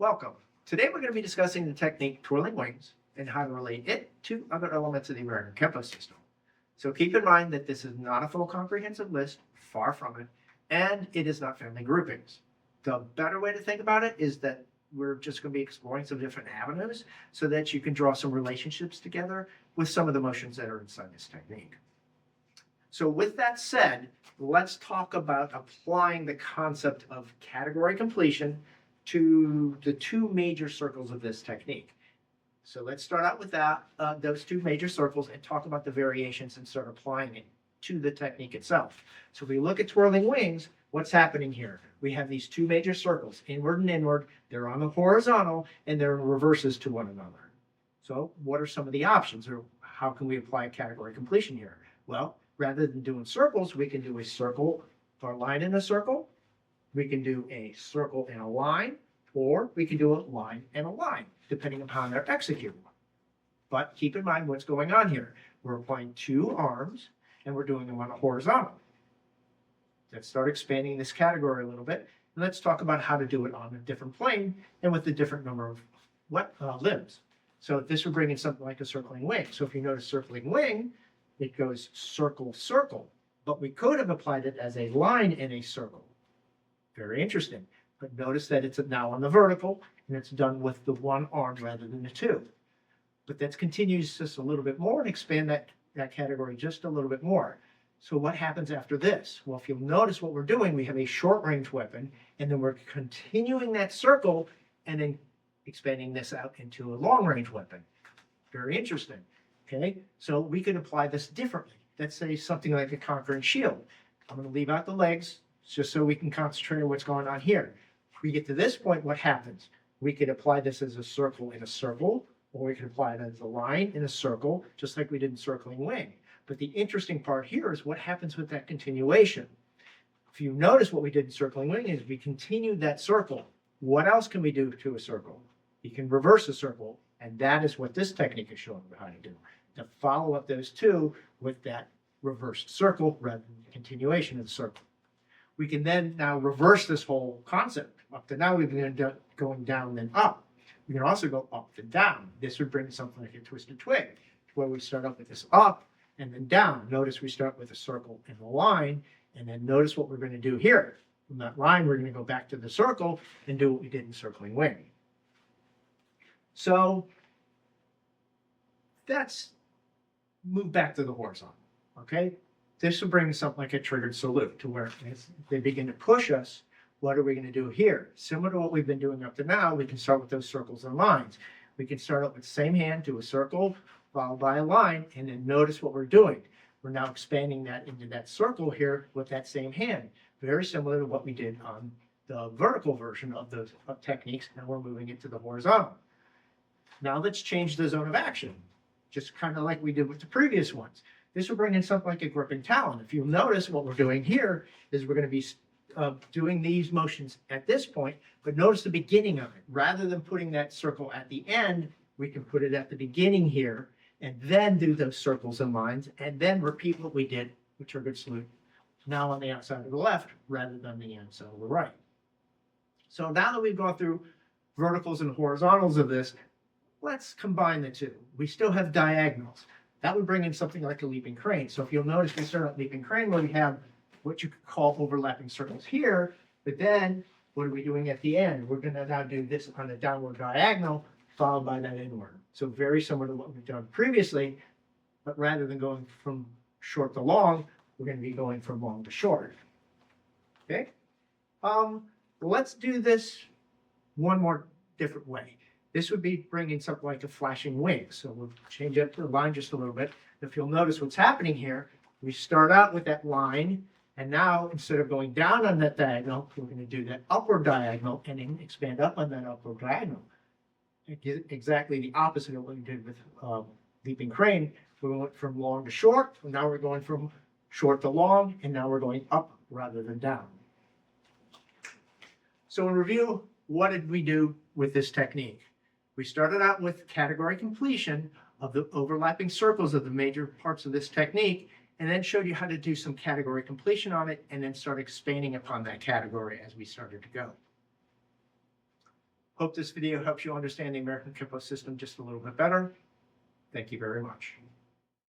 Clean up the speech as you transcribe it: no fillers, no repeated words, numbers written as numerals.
Welcome. Today we're going to be discussing the technique Twirling Wings and how to relate it to other elements of the American Kenpo system. So keep in mind that this is not a full comprehensive list, far from it, and it is not family groupings. The better way to think about it is that we're just going to be exploring some different avenues so that you can draw some relationships together with some of the motions that are inside this technique. So with that said, let's talk about applying the concept of category completion to the two major circles of this technique. So let's start out with that, those two major circles, and talk about the variations and start applying it to the technique itself. So if we look at Twirling Wings, what's happening here? We have these two major circles, inward and inward. They're on the horizontal, and they're in reverses to one another. So what are some of the options, or how can we apply category completion here? Well, rather than doing circles, we can do a circle or a line in a circle. We can do a circle and a line, or we can do a line and a line, depending upon their executed. But keep in mind what's going on here. We're applying two arms, and we're doing them on a horizontal. Let's start expanding this category a little bit. And let's talk about how to do it on a different plane and with a different number of limbs. So this would bring in something like a circling wing. So if you notice circling wing, it goes circle, circle. But we could have applied it as a line in a circle. Very interesting. But notice that it's now on the vertical, and it's done with the one arm rather than the two. But that continues just a little bit more and expand that category just a little bit more. So what happens after this? Well, if you'll notice what we're doing, we have a short range weapon, and then we're continuing that circle and then expanding this out into a long range weapon. Very interesting. Okay, so we could apply this differently. Let's say something like a conquering shield. I'm going to leave out the legs just so we can concentrate on what's going on here. If we get to this point, what happens? We could apply this as a circle in a circle, or we could apply it as a line in a circle, just like we did in circling wing. But the interesting part here is what happens with that continuation. If you notice what we did in circling wing is we continued that circle. What else can we do to a circle? You can reverse a circle, and that is what this technique is showing you how to do. To follow up those two with that reversed circle rather than the continuation of the circle. We can then now reverse this whole concept. Up to now, we've been going down then up. We can also go up and down. This would bring something like a twisted twig, where we start up with this up and then down. Notice we start with a circle and a line, and then notice what we're going to do here. From that line, we're going to go back to the circle and do what we did in circling wing. So that's move back to the horizontal, okay? This will bring something like a triggered salute to where as they begin to push us, what are we going to do here? Similar to what we've been doing up to now, we can start with those circles and lines. We can start out with the same hand, do a circle, followed by a line, and then notice what we're doing. We're now expanding that into that circle here with that same hand. Very similar to what we did on the vertical version of those techniques, and we're moving it to the horizontal. Now let's change the zone of action, just kind of like we did with the previous ones. This will bring in something like a gripping talon. If you'll notice what we're doing here is we're going to be doing these motions at this point, but notice the beginning of it. Rather than putting that circle at the end, we can put it at the beginning here and then do those circles and lines and then repeat what we did with triggered salute now on the outside of the left rather than the outside of the right. So now that we've gone through verticals and horizontals of this, let's combine the two. We still have diagonals. That would bring in something like a leaping crane. So if you'll notice, we start at leaping crane where we have what you could call overlapping circles here, but then what are we doing at the end? We're going to now do this on a downward diagonal, followed by that inward. So very similar to what we've done previously, but rather than going from short to long, we're going to be going from long to short. Okay? Let's do this one more different way. This would be bringing something like a flashing wing. So we'll change up the line just a little bit. If you'll notice what's happening here, we start out with that line, and now instead of going down on that diagonal, we're going to do that upward diagonal and then expand up on that upward diagonal. Exactly the opposite of what we did with leaping crane. We went from long to short, and now we're going from short to long, and now we're going up rather than down. So in review, what did we do with this technique? We started out with category completion of the overlapping circles of the major parts of this technique, and then showed you how to do some category completion on it, and then start expanding upon that category as we started to go. Hope this video helps you understand the American Kenpo system just a little bit better. Thank you very much.